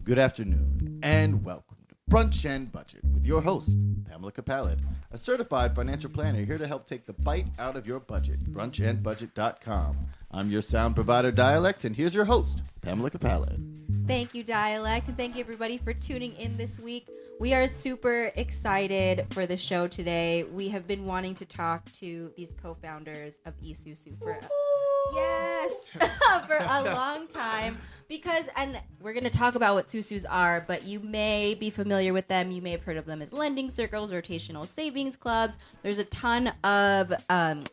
Good afternoon, and welcome to Brunch and Budget with your host, Pamela Capallet, a certified financial planner here to help take the bite out of your budget. Brunchandbudget.com. I'm your sound provider, Dialect, and here's your host, Pamela Capallet. Thank you, Dialect, and thank you, everybody, for tuning in this week. We are super excited for the show today. We have been wanting to talk to these co-founders of eSusu for for a long time and we're going to talk about what Susus are, but you may be familiar with them. You may have heard of them as lending circles, rotational savings clubs. There's a ton of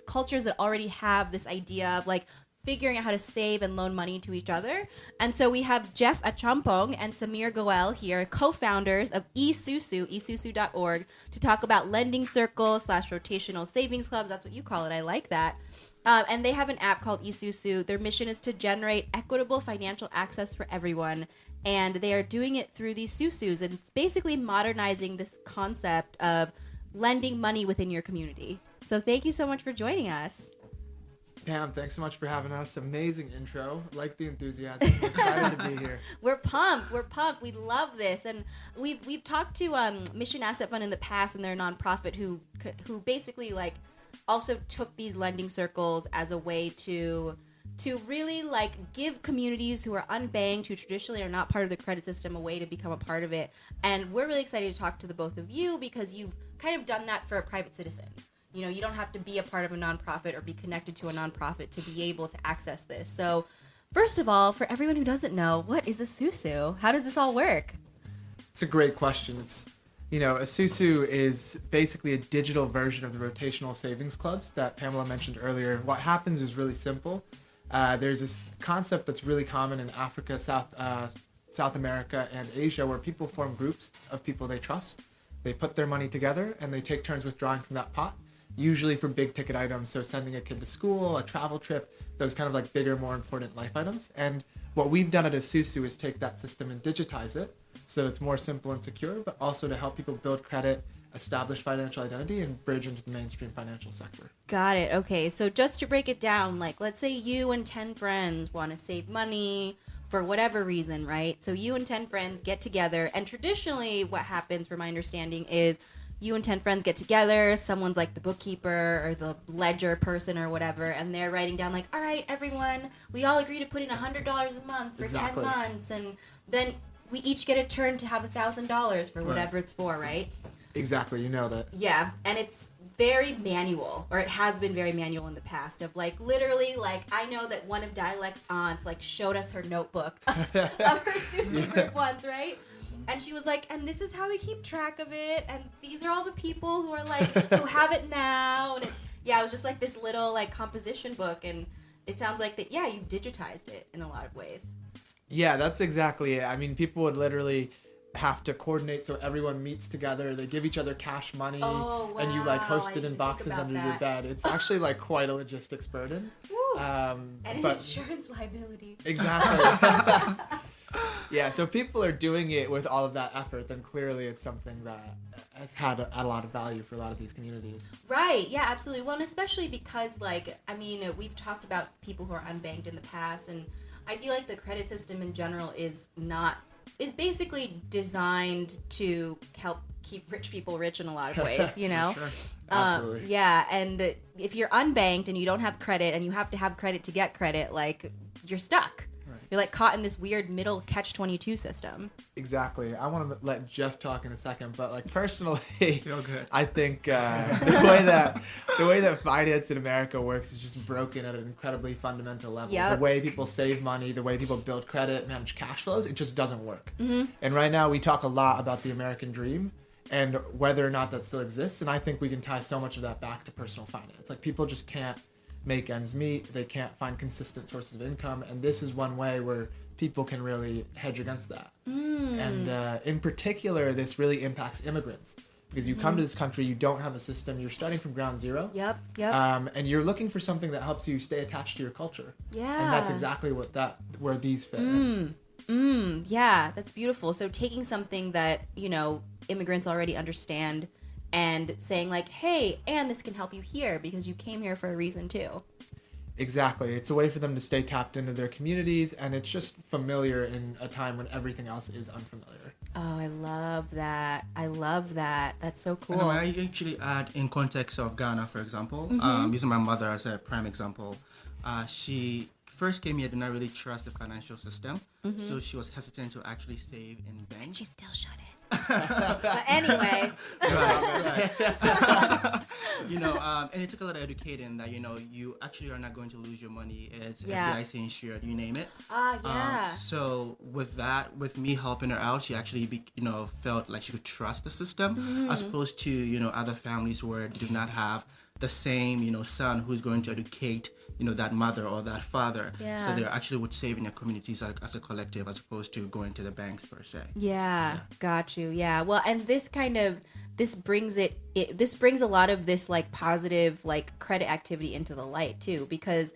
cultures that already have this idea of like figuring out how to save and loan money to each other. And so we have Jeff Achampong and Samir Goel here, co-founders of eSusu, eSusu.org, to talk about lending circles / rotational savings clubs. That's what you call it. I like that. And they have an app called eSusu. Their mission is to generate equitable financial access for everyone. And they are doing it through these Susus. And it's basically modernizing this concept of lending money within your community. So thank you so much for joining us. Pam, thanks so much for having us. Amazing intro. Like the enthusiasm. We're excited to be here. We're pumped. We love this. And we've talked to Mission Asset Fund in the past, and they're a nonprofit who basically like also took these lending circles as a way to really like give communities who are unbanked, who traditionally are not part of the credit system, a way to become a part of it. And we're really excited to talk to the both of you because you've kind of done that for private citizens. You know, you don't have to be a part of a nonprofit or be connected to a nonprofit to be able to access this. So first of all, for everyone who doesn't know, what is a Susu? How does this all work? It's a great question. A Susu is basically a digital version of the rotational savings clubs that Pamela mentioned earlier. What happens is really simple. There's this concept that's really common in Africa, South America, and Asia, where people form groups of people they trust. They put their money together, and they take turns withdrawing from that pot, usually for big ticket items. So sending a kid to school, a travel trip, those kind of like bigger, more important life items. And what we've done at eSusu is take that system and digitize it so that it's more simple and secure, but also to help people build credit, establish financial identity, and bridge into the mainstream financial sector. Got it. Okay. So just to break it down, like let's say you and 10 friends want to save money for whatever reason, right? So you and 10 friends get together, and traditionally what happens, from my understanding, is you and 10 friends get together, someone's like the bookkeeper or the ledger person or whatever, and they're writing down like, all right, everyone, we all agree to put in $100 a month for Exactly. 10 months, and then we each get a turn to have $1,000 for whatever it's for, right? Exactly, you nailed it. Yeah, and it's very manual, or it has been very manual in the past, of like literally, like I know that one of Dialect's aunts like showed us her notebook of her Susu group once, right? And she was like, and this is how we keep track of it, and these are all the people who are like, who have it now, and it was just like this little like composition book, and it sounds like that, you digitized it in a lot of ways. Yeah, that's exactly it. I mean, people would literally have to coordinate so everyone meets together. They give each other cash money, and you like host it in boxes under your bed. It's actually like quite a logistics burden. And an insurance liability. Exactly. Yeah, so if people are doing it with all of that effort, then clearly it's something that has had a lot of value for a lot of these communities. Right, yeah, absolutely. Well, and especially because, like, I mean, we've talked about people who are unbanked in the past, and I feel like the credit system in general is basically designed to help keep rich people rich in a lot of ways, you know? Sure. Absolutely. Yeah, and if you're unbanked and you don't have credit and you have to have credit to get credit, like, you're stuck. You're like caught in this weird middle catch-22 system. Exactly. I want to let Jeff talk in a second, but like personally, I think the way that finance in America works is just broken at an incredibly fundamental level. Yep. The way people save money, the way people build credit, manage cash flows, it just doesn't work. Mm-hmm. And right now we talk a lot about the American dream and whether or not that still exists. And I think we can tie so much of that back to personal finance. Like people just can't make ends meet. They can't find consistent sources of income. And this is one way where people can really hedge against that. And in particular, this really impacts immigrants. Because you come to this country, you don't have a system, you're starting from ground zero. Yep. And you're looking for something that helps you stay attached to your culture. Yeah. And that's exactly where these fit. Yeah, that's beautiful. So taking something that, immigrants already understand and saying like, hey, and this can help you here because you came here for a reason too. Exactly. It's a way for them to stay tapped into their communities, and it's just familiar in a time when everything else is unfamiliar. Oh, I love that. I love that. That's so cool. And I actually add in context of Ghana, for example, using my mother as a prime example. She first came here, did not really trust the financial system, so she was hesitant to actually save in banks. She still shouldn't. But anyway. And it took a lot of educating that, you actually are not going to lose your money. It's Yeah. FDIC insured, you name it. Yeah. So with that, with me helping her out, she actually, felt like she could trust the system as opposed to, other families where they do not have the same, son who's going to educate, that mother or that father. Yeah. So they actually would save in their communities as a collective as opposed to going to the banks per se. Yeah, got you. Yeah. Well, and this brings this brings a lot of this like positive like credit activity into the light too, because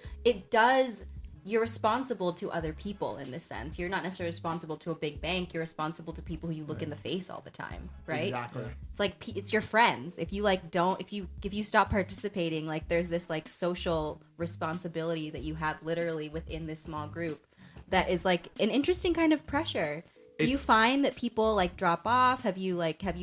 you're responsible to other people in this sense. You're not necessarily responsible to a big bank. You're responsible to people who you look in the face all the time, right? Exactly. It's like it's your friends. If you if you stop participating, like there's this like social responsibility that you have literally within this small group that is like an interesting kind of pressure. Do you find that people like drop off? Have you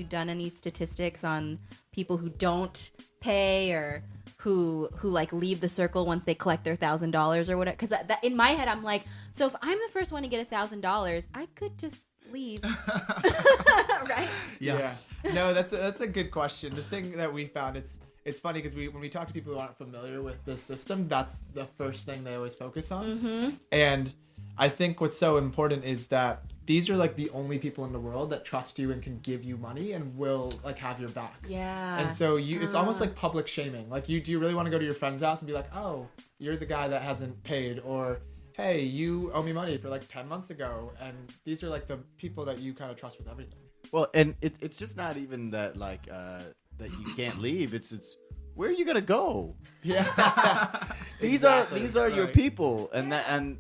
done any statistics on people who don't pay or who like leave the circle once they collect their $1,000 or whatever? Because that in my head, I'm like, so if I'm the first one to get $1,000, I could just leave, right? Yeah. No, that's a good question. The thing that we found, it's funny because when we talk to people who aren't familiar with the system, that's the first thing they always focus on. And I think what's so important is that these are like the only people in the world that trust you and can give you money and will like have your back. Yeah. And so it's almost like public shaming. Like do you really want to go to your friend's house and be like, oh, you're the guy that hasn't paid, or hey, you owe me money for like 10 months ago. And these are like the people that you kind of trust with everything. Well, and it's just not even that like that you can't leave. It's where are you gonna go? Yeah. These are your people, and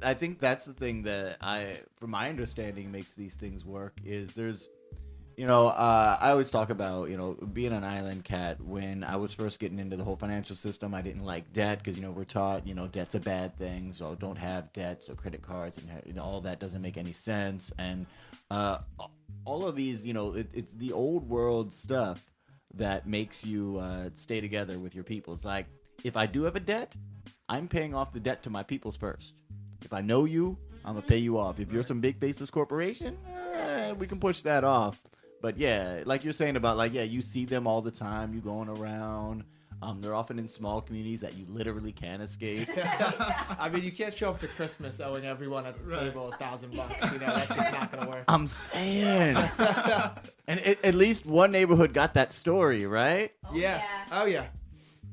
I think that's the thing that from my understanding, makes these things work. Is there's, I always talk about being an island cat. When I was first getting into the whole financial system, I didn't like debt because we're taught debt's a bad thing, so don't have debt, so credit cards and all that doesn't make any sense, and all of these it's the old world stuff that makes you stay together with your people. It's like, if I do have a debt, I'm paying off the debt to my peoples first. If I know you, I'm gonna pay you off. If you're some big faceless corporation, we can push that off. But yeah, like you're saying about like, you see them all the time. You going around. They're often in small communities that you literally can't escape. I mean, you can't show up to Christmas owing everyone at the table $1,000. That's just not gonna work. I'm saying. And at least one neighborhood got that story, right? Oh yeah.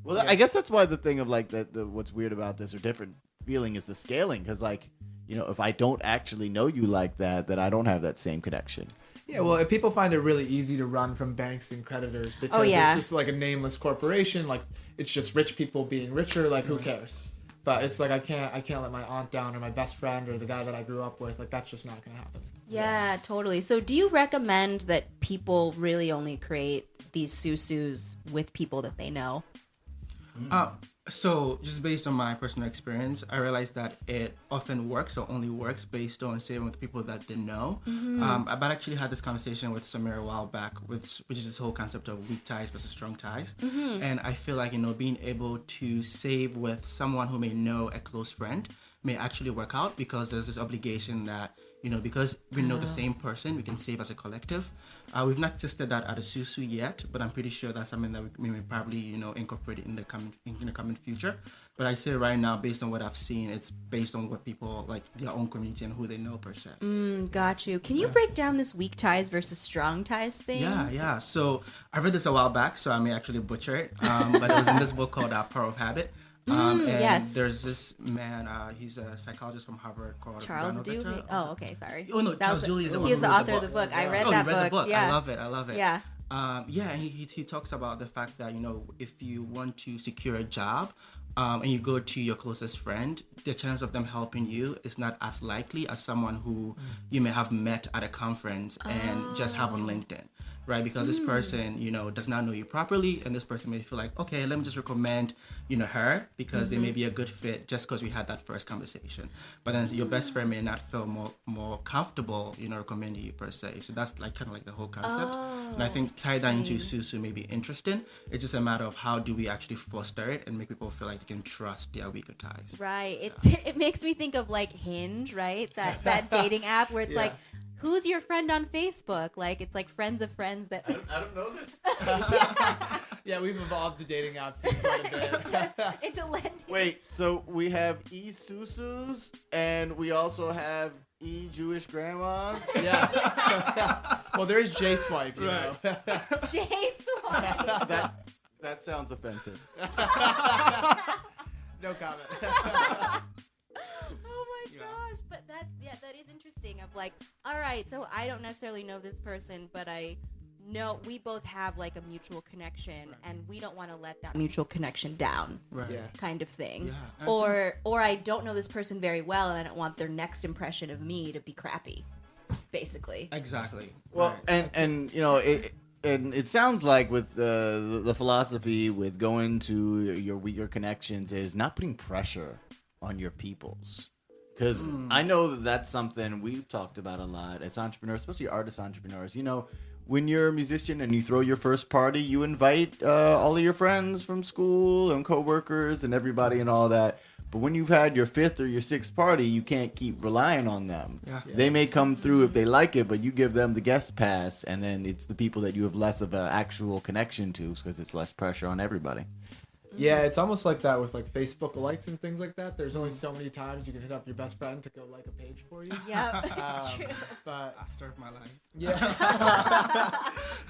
Well, I guess that's why the thing of like the what's weird about this or different feeling is the scaling, because like if I don't actually know you like that, then I don't have that same connection. Yeah, well, if people find it really easy to run from banks and creditors because it's just like a nameless corporation, like it's just rich people being richer, like who cares? But it's like I can't let my aunt down or my best friend or the guy that I grew up with. Like that's just not gonna happen. Yeah, totally. So do you recommend that people really only create these susus with people that they know? So just based on my personal experience, I realized that it often works or only works based on saving with people that they know. But I actually had this conversation with Samir a while back, which is this whole concept of weak ties versus strong ties. And I feel like, being able to save with someone who may know a close friend may actually work out, because there's this obligation that, because we know the same person, we can save as a collective. We've not tested that at eSusu yet, but I'm pretty sure that's something that we may probably, incorporate in the coming future. But I say right now, based on what I've seen, it's based on what people like their own community and who they know per se. Got you. Can you break down this weak ties versus strong ties thing? Yeah. So I read this a while back, so I may actually butcher it. But it was in this book called Power of Habit. And yes. There's this man, he's a psychologist from Harvard called Charles Daniel Dewey. Victor. Oh, okay, sorry. Oh no, Charles Dewey is the one He is who the wrote author of the book. I read you that read the book. Yeah. I love it. Yeah. And he talks about the fact that if you want to secure a job, and you go to your closest friend, the chance of them helping you is not as likely as someone who you may have met at a conference and just have on LinkedIn. right? Because this person, does not know you properly, and this person may feel like, okay, let me just recommend, her because they may be a good fit just because we had that first conversation. But then your best friend may not feel more comfortable, recommending you per se. So that's like kind of like the whole concept. And I think tie that into eSusu may be interesting. It's just a matter of how do we actually foster it and make people feel like they can trust their weaker ties. Right. It makes me think of like Hinge, right? That dating app where it's like, who's your friend on Facebook? Like, it's like friends of friends that... I don't know this. Yeah, we've evolved the dating apps quite a bit. into lending. Wait, so we have eSusus, and we also have e-Jewish grandmas? Yes. Well, there's J-Swipe, you know. J-Swipe. That sounds offensive. No comment. Oh my gosh. But that is interesting of like, all right, so I don't necessarily know this person, but I know we both have like a mutual connection and we don't want to let that mutual connection down. Right. Yeah. Kind of thing. Yeah. Or I don't know this person very well and I don't want their next impression of me to be crappy. Basically. Exactly. Well, right. and it sounds like with the philosophy with going to your weaker connections is not putting pressure on your peoples. Because I know that's something we've talked about a lot as entrepreneurs, especially artist entrepreneurs. When you're a musician and you throw your first party, you invite all of your friends from school and coworkers and everybody and all that. But when you've had your fifth or your sixth party, you can't keep relying on them. Yeah. They may come through if they like it, but you give them the guest pass, and then it's the people that you have less of an actual connection to because it's less pressure on everybody. Yeah, it's almost like that with like Facebook likes and things like that. There's only so many times you can hit up your best friend to go like a page for you. Yep, it's true. But Start my life. yeah,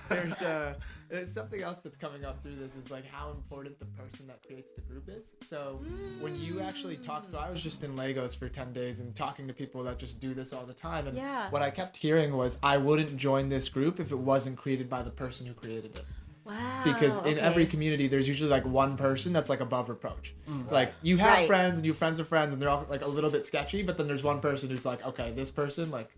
there's something else that's coming up through this is like how important the person that creates the group is. So when you actually talk, so I was just in Lagos for 10 days and talking to people that just do this all the time. And what I kept hearing was I wouldn't join this group if it wasn't created by the person who created it. Wow. Because in every community, there's usually like one person that's like above reproach. Like you have friends and you have friends of friends and they're all like a little bit sketchy, but then there's one person who's like, okay, this person like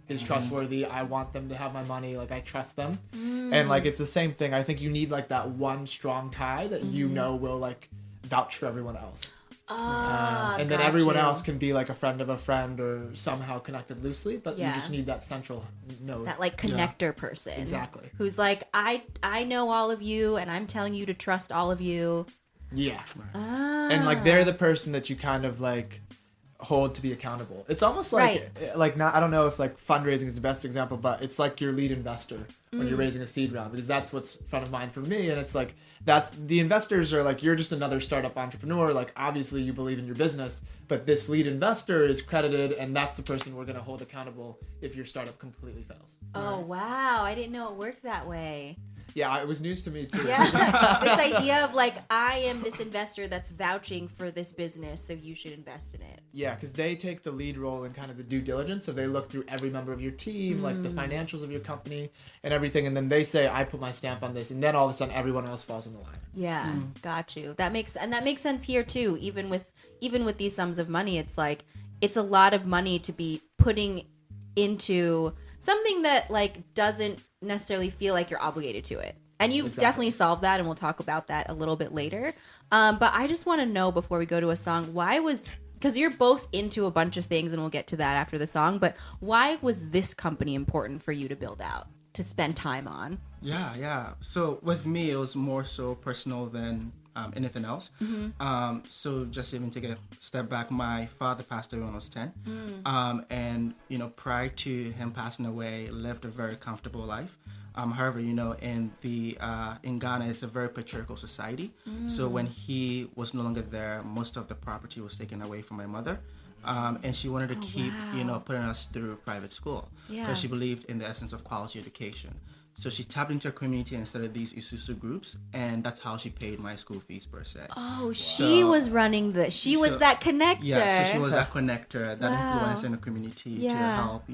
is trustworthy. I want them to have my money. Like I trust them. And like it's the same thing. I think you need like that one strong tie that you know will like vouch for everyone else. And then everyone else can be like a friend of a friend or somehow connected loosely, but you just need that central node. That like connector person. Exactly. Who's like, I know all of you and I'm telling you to trust all of you. Yeah. And like they're the person that you kind of like hold to be accountable. It's almost like not, I don't know if like fundraising is the best example, but it's like your lead investor when you're raising a seed round, because that's what's front of mind for me. And it's like that's the investors are like, you're just another startup entrepreneur, like obviously you believe in your business, but this lead investor is credited and that's the person we're going to hold accountable if your startup completely fails. Oh wow, I didn't know it worked that way. Yeah, it was news to me too. Yeah, this idea of like, I am this investor that's vouching for this business, so you should invest in it. Yeah, because they take the lead role in kind of the due diligence, so they look through every member of your team, like the financials of your company and everything, and then they say, I put my stamp on this, and then all of a sudden everyone else falls in the line. Yeah, got you. That makes sense here too. Even with these sums of money, it's like it's a lot of money to be putting into something that like doesn't necessarily feel like you're obligated to it. And you've definitely solved that, and we'll talk about that a little bit later. But I just want to know before we go to a song, because you're both into a bunch of things, and we'll get to that after the song, but why was this company important for you to build out, to spend time on? Yeah. So with me, it was more so personal than anything else. So just even take a step back, my father passed away when I was 10. And, prior to him passing away, lived a very comfortable life. However, in Ghana, it's a very patriarchal society. So when he was no longer there, most of the property was taken away from my mother. And she wanted to keep, putting us through private school. Because she believed in the essence of quality education. So she tapped into her community and started these eSusu groups, and that's how she paid my school fees per se. Oh, she was running was that connector. Yeah, so she was that connector, that influence in the community to help,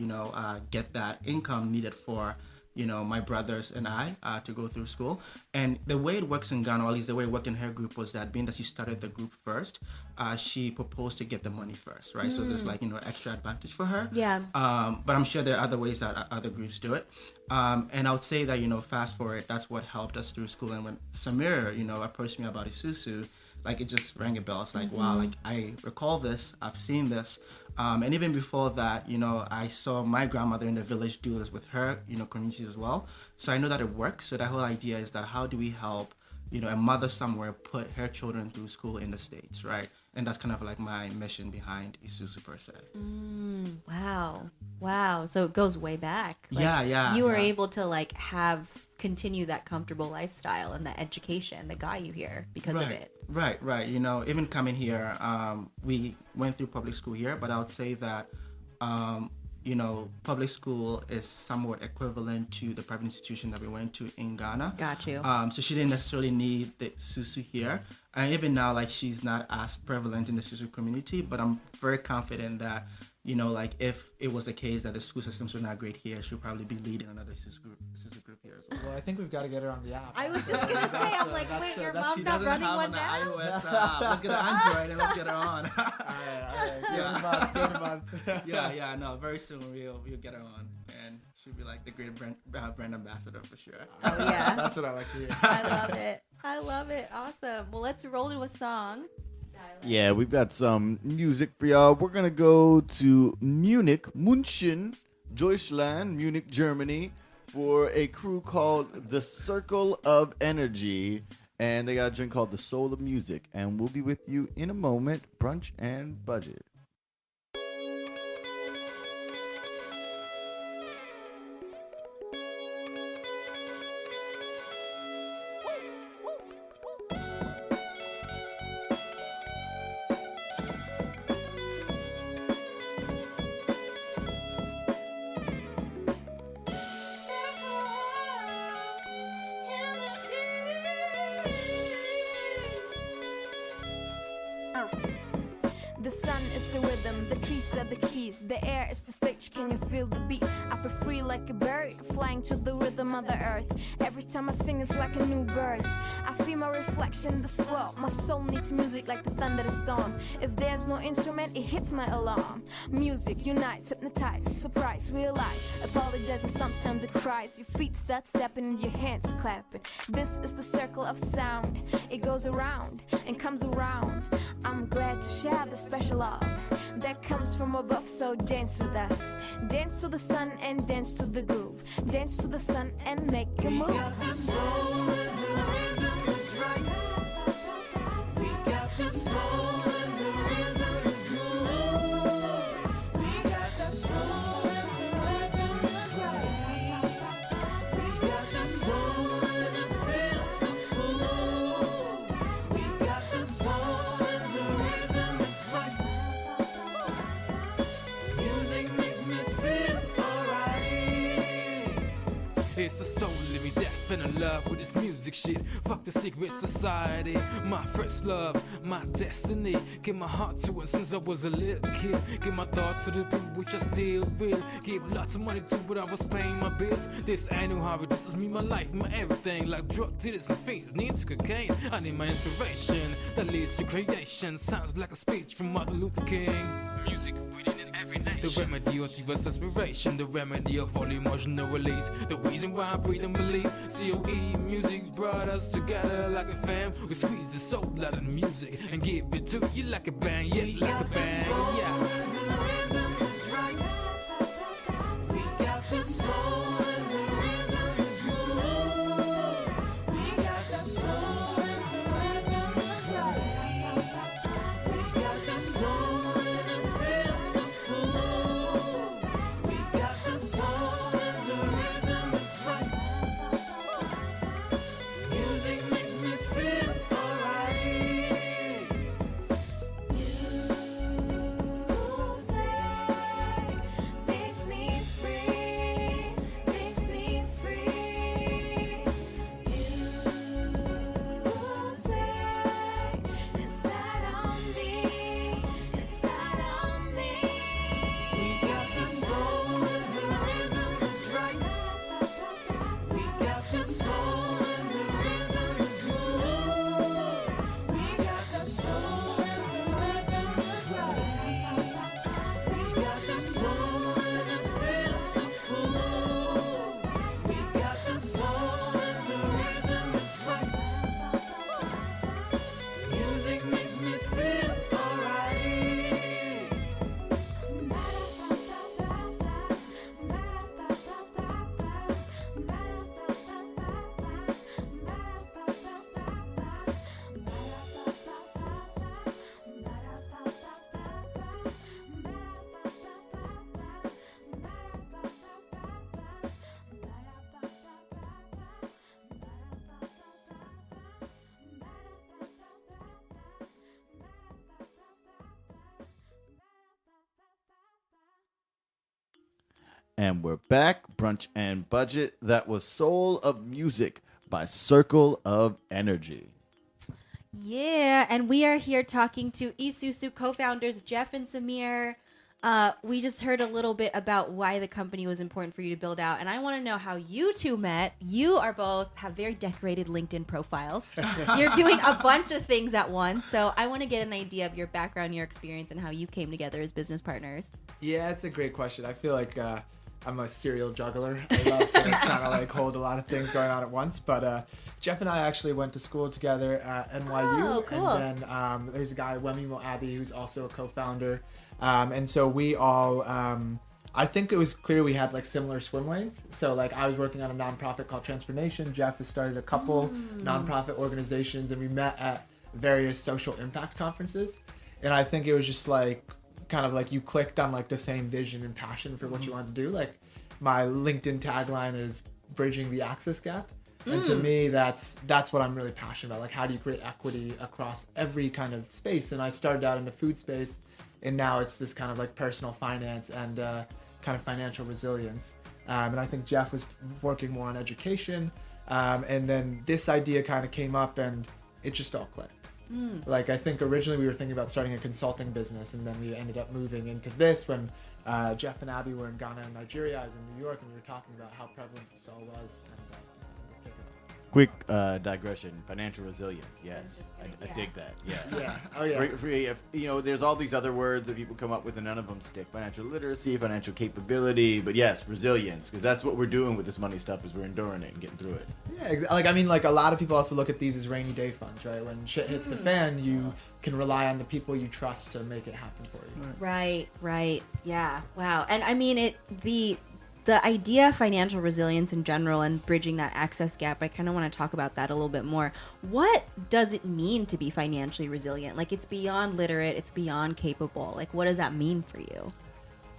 get that income needed for my brothers and I to go through school. And the way it works in Ghana, or at least the way it worked in her group, was that being that she started the group first, she proposed to get the money first, right? So there's extra advantage for her. Yeah. But I'm sure there are other ways that other groups do it. And I would say that, fast forward, that's what helped us through school. And when Samir, approached me about eSusu, it just rang a bell. It's like, wow, I recall this, I've seen this. And even before that, I saw my grandmother in the village do this with her, community as well. So I know that it works. So the whole idea is that how do we help, a mother somewhere put her children through school in the States, right? And that's kind of like my mission behind eSusu per se. Wow. So it goes way back. You were able to continue that comfortable lifestyle and the education that got you here because of it. Right. Even coming here, we went through public school here, but I would say that, public school is somewhat equivalent to the private institution that we went to in Ghana. Got you. So she didn't necessarily need the Susu here. And even now, she's not as prevalent in the Susu community, but I'm very confident that, if it was the case that the school systems were not great here, she'll probably be leading another Susu group here as well. Well, I think we've got to get her on the app. I was just going to say, I'm like, wait, your mom's not running one now? iOS app. Let's get her Android and let's get her on. All right. Give it a month. Yeah, no, very soon we'll get her on. And she'll be like the great brand ambassador for sure. Oh, yeah. That's what I like to hear. I love it. Awesome. Well, let's roll to a song. Yeah, we've got some music for y'all. We're going to go to München, Deutschland, Munich, Germany, for a crew called The Circle of Energy. And they got a drink called The Soul of Music. And we'll be with you in a moment. Brunch and Budget. The sun is the rhythm, the trees are the keys, the air is the stage, can you feel the beat? I feel free like a bird, flying to the rhythm of the earth. Every time I sing it's like a new birth. I feel my reflection, the swell, my soul needs music like the thunder storm. If there's no instrument, it hits my alarm. Music unites, hypnotize, surprise, realize, apologize and sometimes it cries. Your feet start stepping and your hands clapping. This is the circle of sound, it goes around and comes around. I'm glad to share the special love that comes from above, so dance with us. Dance to the sun and dance to the groove. Dance to the sun and make a move. We got the soul and the rhythm is right. We got the soul and the rhythm is good. We got the soul and the rhythm is right. We got the soul and it feels so cool. We got the soul and the rhythm is right. Music makes me feel alright. It's the soul of me, death and in love with this music shit. Fuck the secret society, my first love, my destiny. Give my heart to it since I was a little kid. Give my thoughts to the people which I still will. Give lots of money to what I was paying my bills. This ain't no hobby, this is me, my life, my everything. Like drug dealers and fiends, needs cocaine. I need my inspiration that leads to creation. Sounds like a speech from Martin Luther King. Music breathing in every nation. The remedy of diverse aspiration, the remedy of all emotional release. The reason why I breathe and believe. COE music brought us together like a fam. We squeeze the soul out of the music and give it to you like a band, yeah, like a band, yeah. The rhythm is right. We got the soul and the rhythm is good. We got the soul and the rhythm is right. We got the soul and it feels so cool. We got the soul and the rhythm is right. Music makes me feel alright. And we're back. Brunch and Budget. That was Soul of Music by Circle of Energy. Yeah, and we are here talking to eSusu co-founders Jeff and Samir. We just heard a little bit about why the company was important for you to build out, and I want to know how you two met. You are both have very decorated LinkedIn profiles. You're doing a bunch of things at once, so I want to get an idea of your background, your experience, and how you came together as business partners. Yeah, it's a great question. I feel like I'm a serial juggler. I love to kind of like hold a lot of things going on at once. But Jeff and I actually went to school together at NYU. Oh, cool. And then there's a guy, Wemimo Abbey, who's also a co-founder. And so we all, I think it was clear we had like similar swim lanes. So like I was working on a nonprofit called Transformation. Jeff has started a couple nonprofit organizations, and we met at various social impact conferences. And I think it was just like, kind of like you clicked on like the same vision and passion for what you wanted to do. Like my LinkedIn tagline is bridging the access gap. And to me, that's what I'm really passionate about. Like, how do you create equity across every kind of space? And I started out in the food space, and now it's this kind of like personal finance and kind of financial resilience. And I think Jeff was working more on education. And then this idea kind of came up, and it just all clicked. Like, I think originally we were thinking about starting a consulting business, and then we ended up moving into this when Jeff and Abby were in Ghana and Nigeria. I was in New York, and we were talking about how prevalent this all was. And decided to pick it up. Quick digression. Financial resilience. Yes, I dig that. Yeah. Yeah. Oh, yeah. There's all the's other words that people come up with, and none of them stick. Financial literacy, financial capability, but yes, resilience, because that's what we're doing with this money stuff, is we're enduring it and getting through it. Yeah, like, I mean, like, a lot of people also look at these as rainy day funds, right? When shit hits the fan, you can rely on the people you trust to make it happen for you. Right. Yeah. Wow. And I mean, the idea of financial resilience in general and bridging that access gap, I kind of want to talk about that a little bit more. What does it mean to be financially resilient? Like, it's beyond literate, it's beyond capable. Like, what does that mean for you?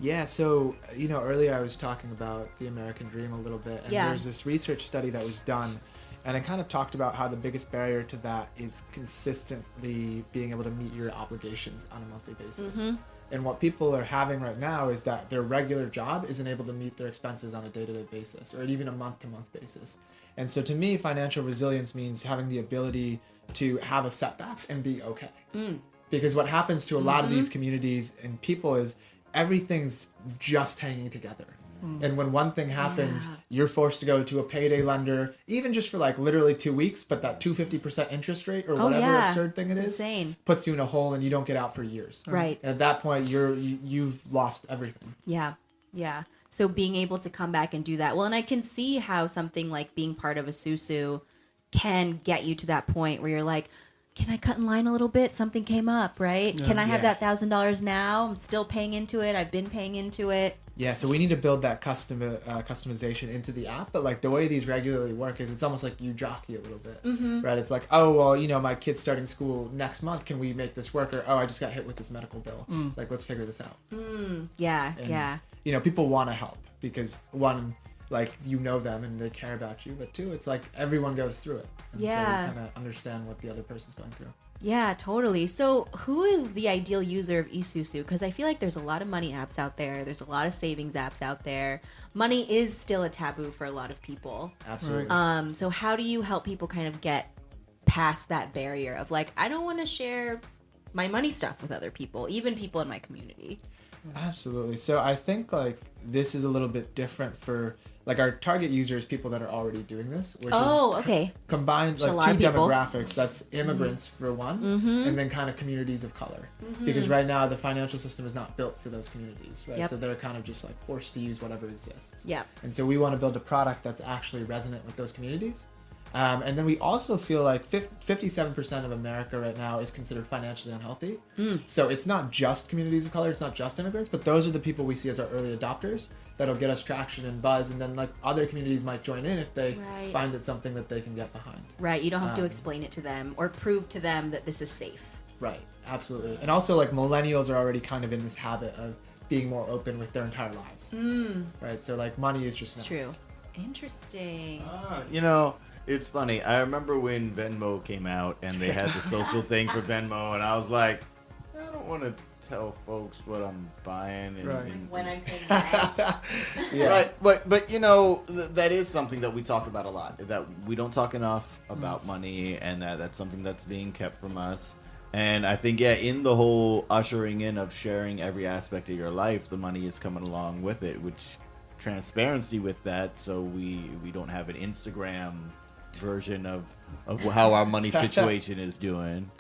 Yeah, so, earlier I was talking about the American dream a little bit, and there's this research study that was done, and it kind of talked about how the biggest barrier to that is consistently being able to meet your obligations on a monthly basis. And what people are having right now is that their regular job isn't able to meet their expenses on a day-to-day basis, or even a month-to-month basis. And so to me, financial resilience means having the ability to have a setback and be okay. Because what happens to a lot of these communities and people is everything's just hanging together. And when one thing happens, you're forced to go to a payday lender, even just for like literally 2 weeks, but that 250% interest rate or whatever absurd thing it's insane. Puts you in a hole and you don't get out for years. Right. And at that point, you've lost everything. Yeah. So being able to come back and do that. Well, and I can see how something like being part of eSusu can get you to that point where you're like, can I cut in line a little bit? Something came up, right? Can I have that $1,000 now? I'm still paying into it. I've been paying into it. Yeah, so we need to build that customization into the app. But like the way these regularly work is it's almost like you jockey a little bit, right? It's like, oh, well, my kid's starting school next month. Can we make this work? Or, oh, I just got hit with this medical bill. Like, let's figure this out. Yeah. People want to help because one, like, them and they care about you. But two, it's like everyone goes through it. And so you kind of understand what the other person's going through. Yeah, totally. So who is the ideal user of eSusu? Because I feel like there's a lot of money apps out there. There's a lot of savings apps out there. Money is still a taboo for a lot of people. Absolutely. So how do you help people kind of get past that barrier of like, I don't want to share my money stuff with other people, even people in my community? Absolutely. So I think like this is a little bit different for like our target user is people that are already doing this, which is combined like two demographics. That's immigrants for one, and then kind of communities of color. Because right now the financial system is not built for those communities, right? So they're kind of just like forced to use whatever exists. And so we want to build a product that's actually resonant with those communities. And then we also feel like 57% of America right now is considered financially unhealthy. So it's not just communities of color, it's not just immigrants, but those are the people we see as our early adopters that'll get us traction and buzz. And then like other communities might join in if they find it something that they can get behind. Right. You don't have to explain it to them or prove to them that this is safe. Right. Absolutely. And also like millennials are already kind of in this habit of being more open with their entire lives. Right. So like money is just true. Interesting. It's funny. I remember when Venmo came out and they had the social thing for Venmo, and I was like, I don't want to tell folks what I'm buying. And, Right. and- When I'm paying rent. Yeah. Right, but you know that is something that we talk about a lot. That we don't talk enough about money, and that's something that's being kept from us. And I think in the whole ushering in of sharing every aspect of your life, the money is coming along with it, which transparency with that, so we don't have an Instagram version of how our money situation is doing.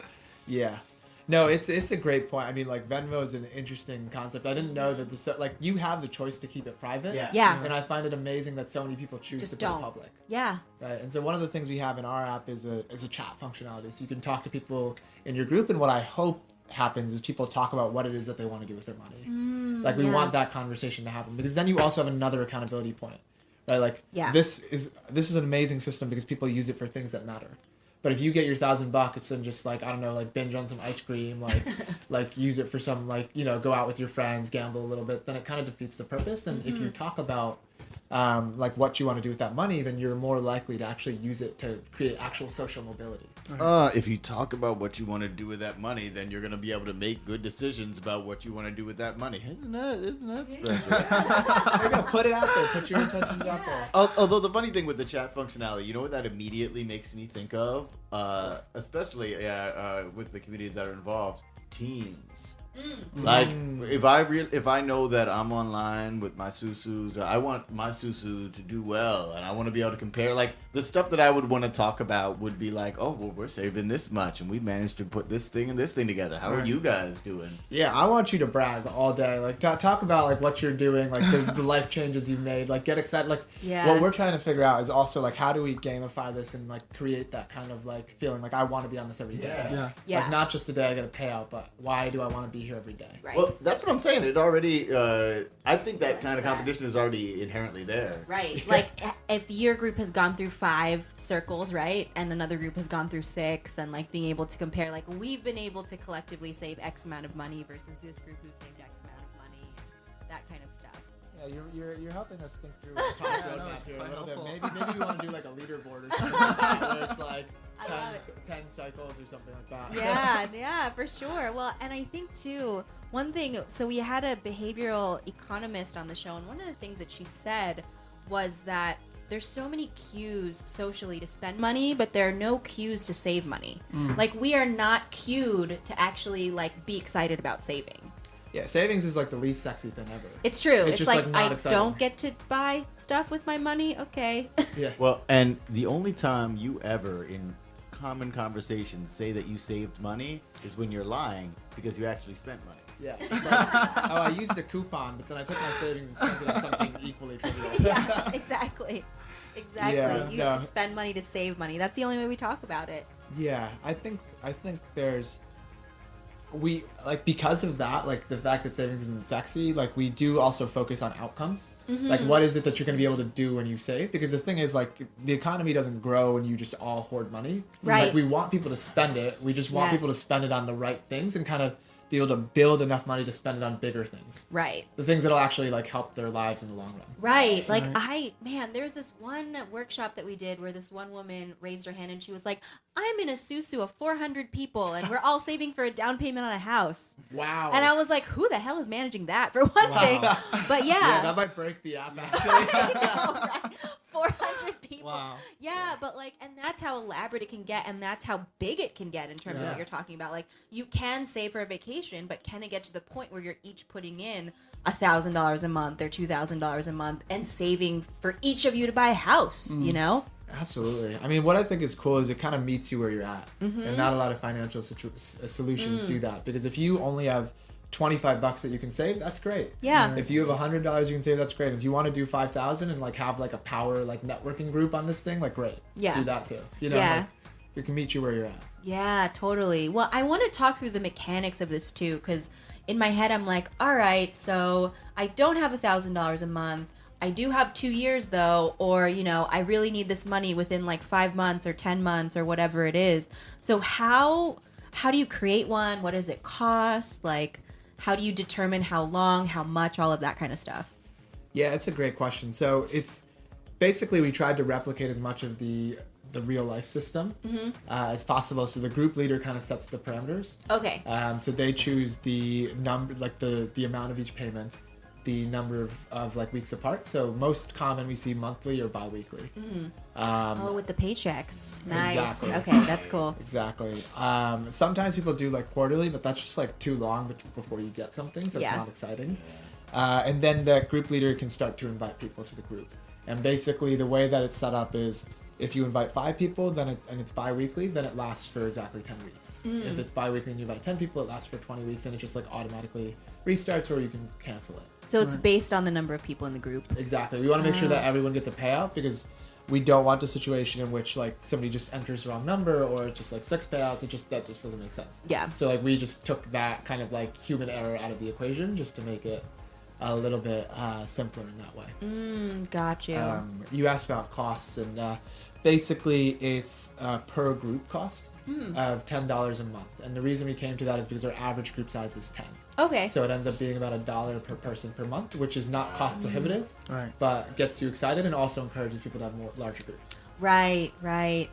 Yeah. No, it's a great point. I mean, like, Venmo is an interesting concept. I didn't know that like, you have the choice to keep it private. Yeah. And I find it amazing that so many people choose Just to put don't. it public. Yeah. Right. And so one of the things we have in our app is a chat functionality. So you can talk to people in your group, and what I hope happens is people talk about what it is that they want to do with their money. Like, we yeah. want that conversation to happen, because then you also have another accountability point. Right? Like, Yeah. this is an amazing system because people use it for things that matter. But if you get your $1,000 and just, like, I don't know, like, binge on some ice cream, like like use it for some, like, you know, go out with your friends, gamble a little bit, then it kind of defeats the purpose. And if you talk about like what you want to do with that money, then you're more likely to actually use it to create actual social mobility. If you talk about what you want to do with that money, then you're going to be able to make good decisions about what you want to do with that money. Isn't that special? You're gonna put it out there, put your intentions out there. Although the funny thing with the chat functionality, you know what that immediately makes me think of, especially with the communities that are involved, teams. Like if I know that I'm online with my Susus, I want my Susu to do well, and I want to be able to compare. Like the stuff that I would want to talk about would be like, oh, well, we're saving this much, and we managed to put this thing and this thing together. How are you guys doing? Yeah, I want you to brag all day. Like, talk about, like, what you're doing, like, the life changes you've made. Like, get excited. Like, Yeah. what we're trying to figure out is also, like, how do we gamify this and, like, create that kind of, like, feeling like I want to be on this every day. Yeah. Yeah. Like, not just today I get a payout, but why do I want to be here every day? Right. Well, that's what I'm saying. It already, I think that kind of competition is already inherently there. Right. Like if your group has gone through 5 circles, right, and another group has gone through 6, and like being able to compare, like we've been able to collectively save X amount of money versus this group who saved X amount of money, that kind of stuff. Yeah, you're helping us think through a cost Yeah, no, roadmap it's here a quite little bit. helpful. Maybe we want to do like a leaderboard or something where it's like I 10, love it. 10 cycles or something like that. Yeah, for sure. Well, and I think too, one thing, so we had a behavioral economist on the show, and one of the things that she said was that there's so many cues socially to spend money, but there are no cues to save money. Like we are not cued to actually like be excited about saving. Yeah, savings is like the least sexy thing ever. It's true. It's It's, just, like, like, not I exciting. don't get to buy stuff with my money. Okay. Yeah. Well, and the only time you ever in common conversations say that you saved money is when you're lying because you actually spent money. Yeah. It's like, oh, I used a coupon, but then I took my savings and spent it on something equally trivial. Yeah, exactly. Exactly. Yeah, You no. have to spend money to save money. That's the only way we talk about it. Yeah, I think there's because of that, like the fact that savings isn't sexy, like we do also focus on outcomes. Like what is it that you're going to be able to do when you save? Because the thing is, like, the economy doesn't grow when you just all hoard money. Right. Like we want people to spend it. We just want people to Yes. spend it on the right things and kind of be able to build enough money to spend it on bigger things. Right. The things that'll actually like help their lives in the long run. Right. Like there's this one workshop that we did where this one woman raised her hand and she was like, I'm in a Susu of 400 people and we're all saving for a down payment on a house. Wow. And I was like, who the hell is managing that for one thing? But yeah, that might break the app actually. I know, right? 400 people. Wow. Yeah, but like, and that's how elaborate it can get, and that's how big it can get in terms of what Yeah. you're talking about. Like, you can save for a vacation, but can it get to the point where you're each putting in $1,000 a month or $2,000 a month and saving for each of you to buy a house? You know? Absolutely. I mean, what I think is cool is it kind of meets you where you're at, and not a lot of financial solutions do that. Because if you only have $25 that you can save, that's great. Yeah. If you have $100 you can save, that's great. If you want to do 5,000 and like have like a power like networking group on this thing, like great. Yeah. Do that too. You know, Yeah. like, it can meet you where you're at. Yeah, totally. Well, I want to talk through the mechanics of this too, because in my head I'm like, all right, so I don't have $1,000 a month. I do have 2 years though, or you know, I really need this money within like 5 months or 10 months or whatever it is. So how do you create one? What does it cost? Like, how do you determine how long, how much, all of that kind of stuff? Yeah, it's a great question. So it's basically we tried to replicate as much of the the real life system as possible. So the group leader kind of sets the parameters. Okay. So they choose the number, like the amount of each payment, the number of like weeks apart. So most common we see monthly or bi-weekly. With the paychecks. Nice. Exactly. Okay, that's cool. Exactly. Sometimes people do like quarterly, but that's just like too long before you get something, so Yeah. it's not exciting. And then the group leader can start to invite people to the group. And basically the way that it's set up is if you invite 5 people, then it's bi-weekly, then it lasts for exactly 10 weeks. If it's bi-weekly and you invite 10 people, it lasts for 20 weeks, and it just like automatically restarts, or you can cancel it. So it's based on the number of people in the group. Exactly. We want to make sure that everyone gets a payout, because we don't want a situation in which like somebody just enters the wrong number, or just like 6 payouts. That just doesn't make sense. Yeah. So like we just took that kind of like human error out of the equation just to make it a little bit simpler in that way. Got you. You asked about costs, and basically it's per group cost of $10 a month. And the reason we came to that is because our average group size is 10. Okay. So it ends up being about $1 per person per month, which is not cost prohibitive, Right. but gets you excited and also encourages people to have more larger groups. Right.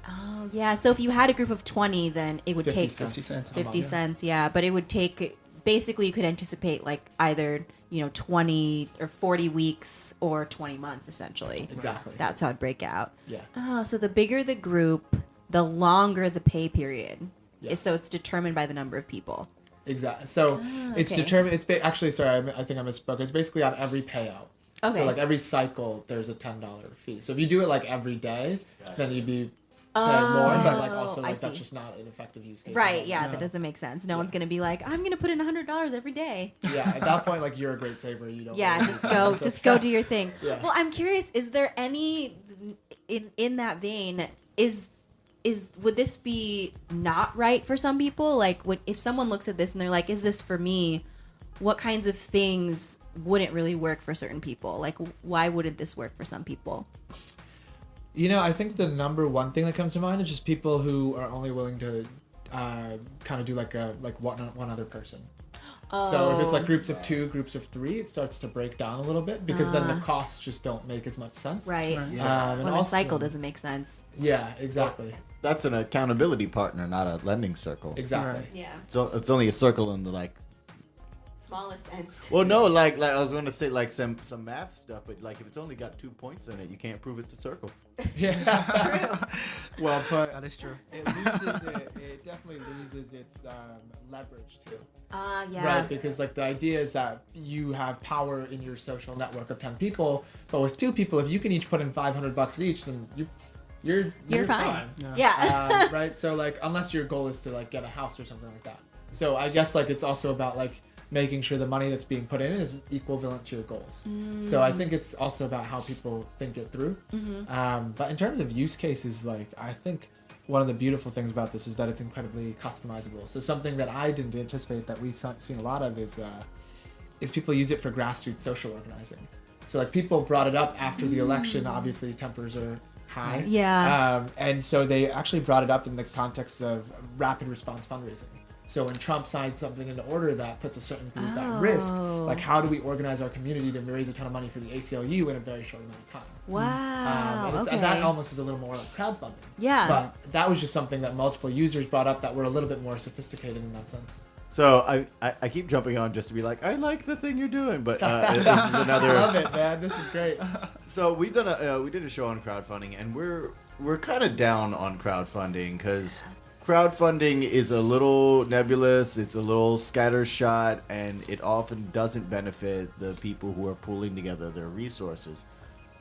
Oh, yeah. So if you had a group of 20, then it would 50 take cents. 50 cents. 50 cents. Yeah. But it would take, basically you could anticipate like either, 20 or 40 weeks or 20 months essentially. Exactly. That's how it'd break out. Yeah. Oh, so the bigger the group, the longer the pay period. Yeah. So it's determined by the number of people. Exactly. So it's okay. determined. Actually, sorry, I think I misspoke. It's basically on every payout. Okay. So like every cycle, there's a $10 fee. So if you do it like every day, then you'd be paid more. But like also I like that's see. just not an effective use case. Right. Yeah. That doesn't make sense. No one's going to be like, I'm going to put in $100 every day. Yeah. At that point, like you're a great saver. You don't. Yeah, really just need to- go do your thing. Yeah. Well, I'm curious, is there any in that vein is would this be not right for some people? Like if someone looks at this and they're like, is this for me? What kinds of things wouldn't really work for certain people? Like why wouldn't this work for some people? I think the number one thing that comes to mind is just people who are only willing to kind of do like one other person. So if it's like groups of 2, groups of 3, it starts to break down a little bit, because then the costs just don't make as much sense. Right. And Well, the also- cycle doesn't make sense. Yeah, exactly. That's an accountability partner, not a lending circle. Exactly. Yeah. So it's only a circle in the like. Smaller sense. Well, no, like I was going to say like some math stuff, but like if it's only got 2 points in it, you can't prove it's a circle. Yeah. True. Well, but That is true. it definitely loses its leverage too. Yeah. Right, because like the idea is that you have power in your social network of 10 people, but with 2 people, if you can each put in $500 each, then you're fine. Yeah. Right. So like, unless your goal is to like get a house or something like that. So I guess like it's also about like making sure the money that's being put in is equivalent to your goals. So I think it's also about how people think it through. But in terms of use cases, like I think one of the beautiful things about this is that it's incredibly customizable. So something that I didn't anticipate that we've seen a lot of is people use it for grassroots social organizing. So like people brought it up after the election. Obviously tempers are high. Yeah. And so they actually brought it up in the context of rapid response fundraising. So when Trump signed something into order that puts a certain group at risk, like how do we organize our community to raise a ton of money for the ACLU in a very short amount of time? Wow. And that almost is a little more like crowdfunding. Yeah. But that was just something that multiple users brought up that were a little bit more sophisticated in that sense. So I keep jumping on just to be like, I like the thing you're doing, but this is another. I love it, man. This is great. So we did a show on crowdfunding, and we're kind of down on crowdfunding because crowdfunding is a little nebulous, it's a little scattershot, and it often doesn't benefit the people who are pooling together their resources.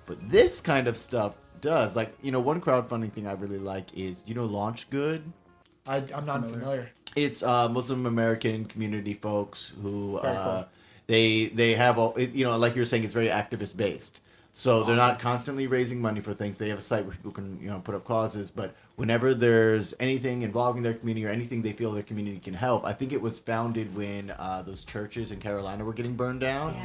But this kind of stuff does. Like, one crowdfunding thing I really like is, Launch Good? I'm not familiar. It's Muslim American community folks who Very cool. they have like you were saying, it's very activist based. So they're not constantly raising money for things. They have a site where people can put up causes, but whenever there's anything involving their community or anything they feel their community can help, I think it was founded when those churches in Carolina were getting burned down,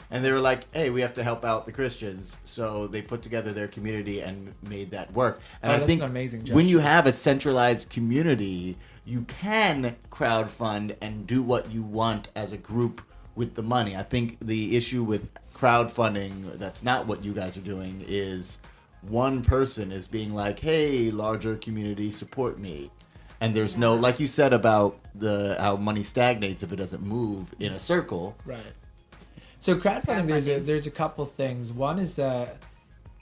and they were like, "Hey, we have to help out the Christians." So they put together their community and made that work. And I that's think an amazing when you gesture. have a centralized community, you can crowdfund and do what you want as a group with the money. I think the issue with crowdfunding that's not what you guys are doing is one person is being like, hey, larger community, support me. And there's no, like you said about how money stagnates if it doesn't move in a circle. Right. So crowdfunding, there's a couple things. One is that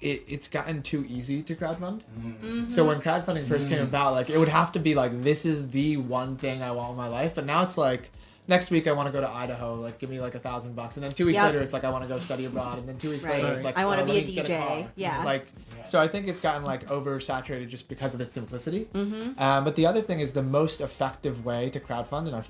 it's gotten too easy to crowdfund. Mm-hmm. So when crowdfunding first came about, like it would have to be like, this is the one thing I want in my life. But now it's like, next week I want to go to Idaho, like give me like $1,000, and then 2 weeks later it's like I want to go study abroad, and then 2 weeks later it's like I want to be a get DJ. car. Like, so I think it's gotten like oversaturated just because of its simplicity. But the other thing is the most effective way to crowdfund, and I've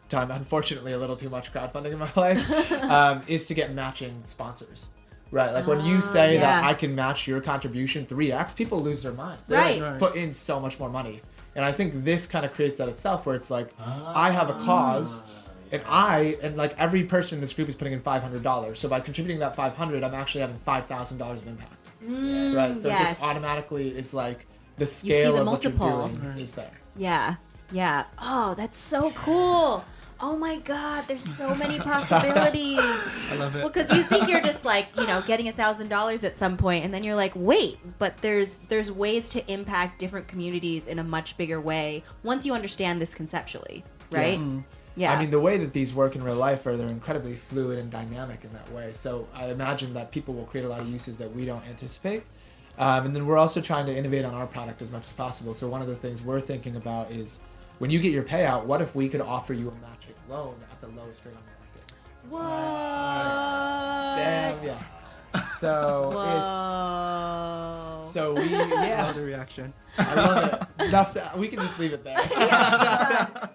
done unfortunately a little too much crowdfunding in my life, is to get matching sponsors. Right, like when you say that I can match your contribution 3x, people lose their minds. They put in so much more money. And I think this kind of creates that itself, where it's like, I have a cause, and like every person in this group is putting in $500. So by contributing that $500, I'm actually having $5,000 of impact. Right, so it just automatically is like the scale of multiple. what you're doing is there. Yeah. Oh, that's so cool. Oh my God, there's so many possibilities. I love it. Well, because you think you're just like, getting $1,000 at some point, and then you're like, wait, but there's ways to impact different communities in a much bigger way once you understand this conceptually, right? Yeah. I mean, the way that these work in real life they're incredibly fluid and dynamic in that way. So I imagine that people will create a lot of uses that we don't anticipate. And then we're also trying to innovate on our product as much as possible. So one of the things we're thinking about is, when you get your payout, what if we could offer you a matching loan at the lowest rate on the market? What? Damn, yeah. So Whoa. So we, Love the reaction. I love it. We can just leave it there.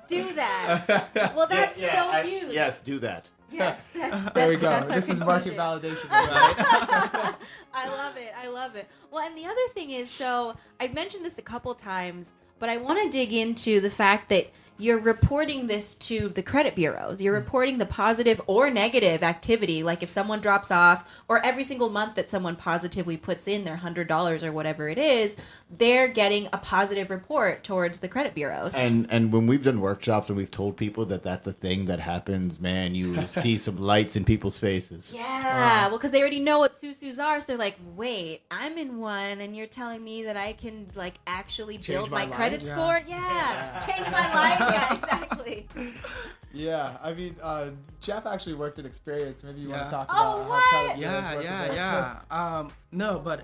Do that. Well, that's so huge. Yes, do that. Yes, that's There we go. that's our This is market conclusion. validation. Right? I love it. Well, and the other thing is, so I've mentioned this a couple times, but I want to dig into the fact that you're reporting this to the credit bureaus. You're reporting the positive or negative activity, like if someone drops off, or every single month that someone positively puts in their $100 or whatever it is, they're getting a positive report towards the credit bureaus. And when we've done workshops and we've told people that that's a thing that happens, man, you see some lights in people's faces. Yeah, well, because they already know what Susus are, so they're like, wait, I'm in one, and you're telling me that I can, like, actually build my credit score? Yeah. Change my life? Yeah, exactly. Yeah, I mean, Jeff actually worked at Experience. Maybe you want to talk Oh, about what? how credit bureaus work with it. Yeah. No, but...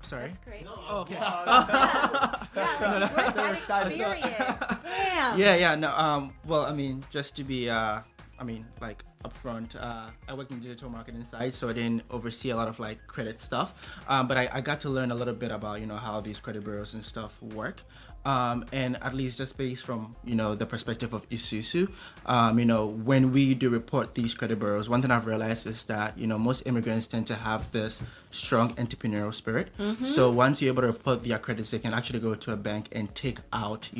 Sorry. That's great. Oh, okay. Yeah, like you worked at Experience. Damn. Yeah. No. Well, I mean, just to be, like upfront, I work in digital marketing side, so I didn't oversee a lot of like credit stuff. But I got to learn a little bit about how these credit bureaus and stuff work. And at least just based from, the perspective of eSusu, when we do report these credit bureaus, one thing I've realized is that, most immigrants tend to have this strong entrepreneurial spirit. So once you're able to report their credits, they can actually go to a bank and take out,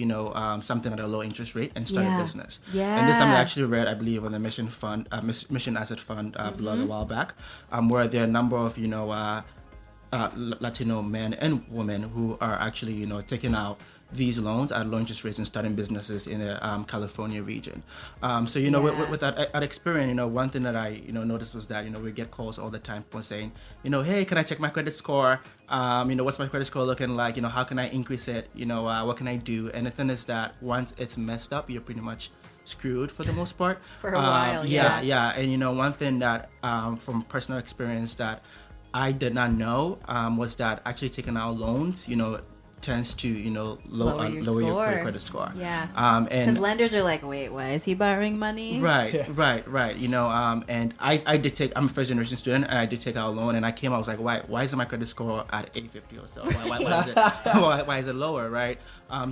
something at a low interest rate and start a business. Yeah. And this something I actually read, I believe, on the Mission Asset Fund blog a while back, where there are a number of, Latino men and women who are actually, taking out these loans at low interest rates and starting businesses in the California region. With that at Experian, one thing that I noticed was that we get calls all the time from saying, hey, can I check my credit score? What's my credit score looking like? How can I increase it? What can I do? And the thing is that once it's messed up, you're pretty much screwed for the most part. For a while, yeah. And one thing that from personal experience that I did not know was that actually taking out loans, tends to lower your credit score. Yeah. And because lenders are like, wait, why is he borrowing money? Right. And I did take. I'm a first generation student, and I did take out a loan, and I came. I was like, why isn't my credit score at 850 or so? Why is it lower? Right.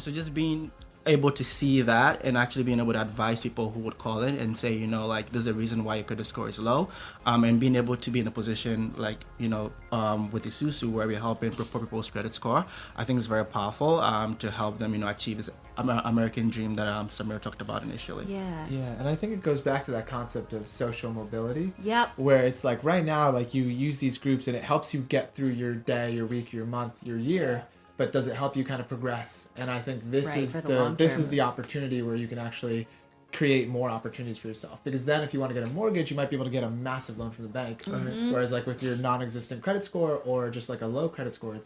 So just being able to see that and actually being able to advise people who would call in and say, there's a reason why your credit score is low, and being able to be in a position like, with eSusu where we're helping report people's credit score, I think is very powerful to help them, achieve this American dream that Samir talked about initially. Yeah. Yeah, and I think it goes back to that concept of social mobility. Yep. Where it's like right now, like you use these groups and it helps you get through your day, your week, your month, your year. But does it help you kind of progress? And I think this is the opportunity where you can actually create more opportunities for yourself. Because then if you want to get a mortgage, you might be able to get a massive loan from the bank. Whereas like with your non-existent credit score or just like a low credit score,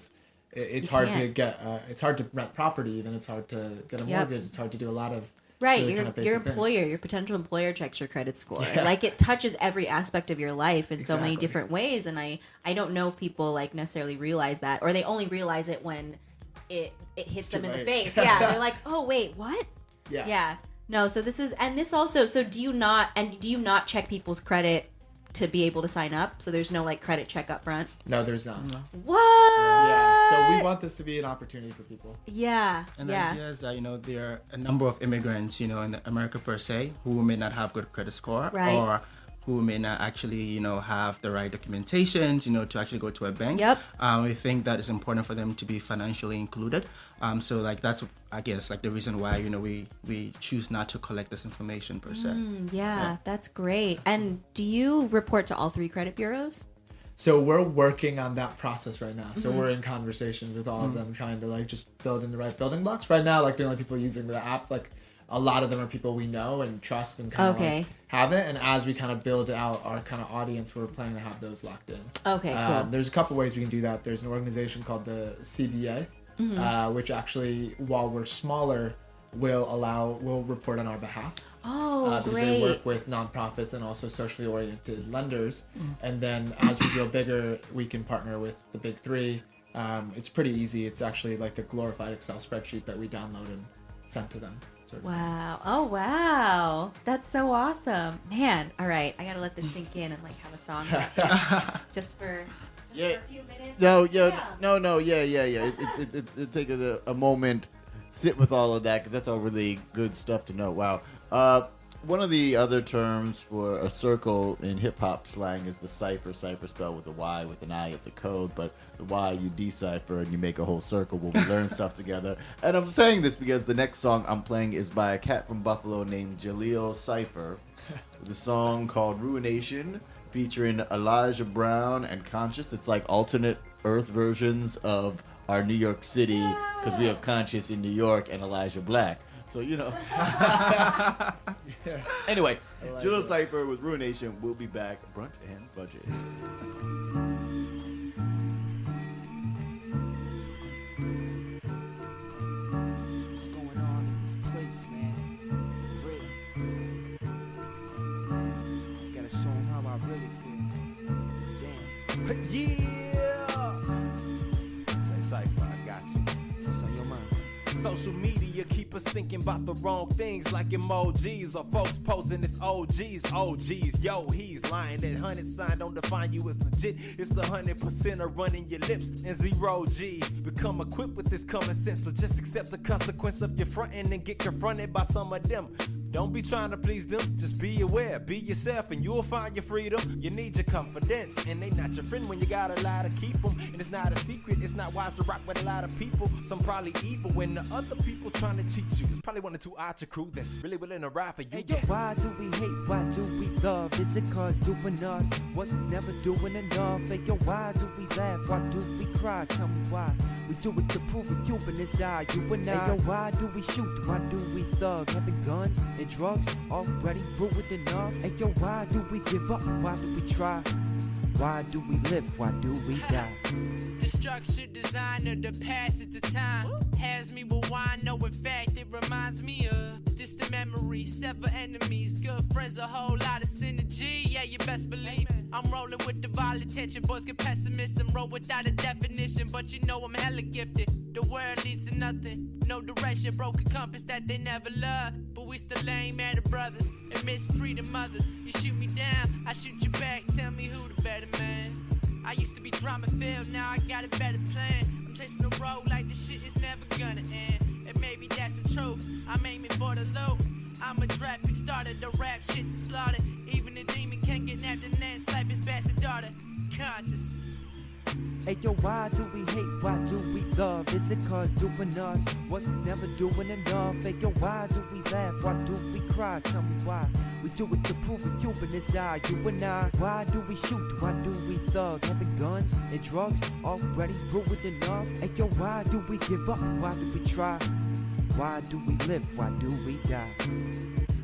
it's hard to get it's hard to rent property even. It's hard to get a mortgage. It's hard to do a lot of Right, really kind of your basic employer, things. your potential employer checks your credit score. Yeah. Like it touches every aspect of your life in so many Exactly. different ways, and I don't know if people like necessarily realize that, or they only realize it when it hits them in the late. face. Yeah, they're like, oh wait, what? Yeah. No, so this is, and this also. So do you not check people's credit to be able to sign up? So there's no like credit check up front. No, there's not. What? Yeah. So we want this to be an opportunity for people. Yeah. And the yeah. idea is that, there are a number of immigrants, in America per se, who may not have good credit score Right. or who may not actually, have the right documentation, to actually go to a bank. Yep. We think that it's important for them to be financially included. So like that's, I guess, like the reason why, we choose not to collect this information per se. Yeah, that's great. And do you report to all 3 credit bureaus? So we're working on that process right now. So we're in conversations with all of them, trying to like just build in the right building blocks. Right now, like the only people using the app, like a lot of them are people we know and trust and kind of Okay. like have it. And as we kind of build out our kind of audience, we're planning to have those locked in. Okay, cool. There's a couple ways we can do that. There's an organization called the CBA, which actually, while we're smaller, will report on our behalf. Oh, Because they great. work with nonprofits and also socially oriented lenders. And then as we grow bigger, we can partner with the big 3. It's pretty easy. It's actually like a glorified Excel spreadsheet that we download and send to them. Sort of. Wow. Oh, wow. That's so awesome. Man, all right. I got to let this sink in and like have a song ready. Just for a few minutes. No, Yeah. no, yeah. It's take a moment, sit with all of that, because that's all really good stuff to know. Wow. One of the other terms for a circle in hip hop slang is the cipher. Cipher spelled with a Y, with an I, it's a code, but the Y you decipher and you make a whole circle where we learn stuff together. And I'm saying this because the next song I'm playing is by a cat from Buffalo named Jaleel Cipher, with a song called Ruination, featuring Elijah Brown and Conscious. It's like alternate Earth versions of our New York City, because we have Conscious in New York and Elijah Black. So, Anyway, like Jaleel it. Cipher with Ruination. We'll be back. Brunch and Budget. What's going on in this place, man? For real. Gotta show 'em how I really feel. Damn. Yeah. Jay Cypher, I got you. What's on your mind? Social media keep us thinking about the wrong things, like emojis or folks posting as OGs. Yo, he's lying. That 100 sign don't define you as legit. It's 100% of running your lips and 0 G. Become equipped with this common sense, so just accept the consequence of your fronting and get confronted by some of them. Don't be trying to please them, just be aware, be yourself, and you'll find your freedom. You need your confidence, and they not your friend when you got a lie to keep them. And it's not a secret, it's not wise to rock with a lot of people. Some probably evil when the other people trying to cheat you. It's probably one or two out your crew that's really willing to ride for you. Hey, yo, why do we hate? Why do we love? Is it cause doing us was never doing enough? Hey, yo, why do we laugh? Why do we cry? Tell me why. We do it to prove we're human inside you and I. Hey, yo, why do we shoot? Why do we thug? Having guns and drugs already ruined enough. Hey, yo, why do we give up? Why do we try? Why do we live? Why do we die? Destruction designer, the passage of time has me rewind. No, in fact, it reminds me of distant memories, sever enemies, good friends, a whole lot of synergy. Yeah, you best believe I'm rolling with the violent tension. Boys get pessimism, roll without a definition, but you know I'm hella gifted. The world leads to nothing, no direction, broken compass that they never loved. But we still ain't mad at brothers and mistreated mothers. You shoot me down, I shoot you back. Tell me who the better man. I used to be drama filled, now I got a better plan. I'm chasing the road like this shit is never gonna end. And maybe that's the truth, I'm aiming for the loot. I'm a traffic starter, the rap shit to slaughter. Even the demon can get nabbed and then slap his bastard daughter. Conscious. Hey, yo, why do we hate? Why do we love? Is it cause doing us was never doing enough? Hey, yo, why do we laugh? Why do we cry? Tell me why. We do it to prove we're human inside you and I. Why do we shoot? Why do we thug? Having guns and drugs already ruined enough? Hey, yo, why do we give up? Why do we try? Why do we live? Why do we die?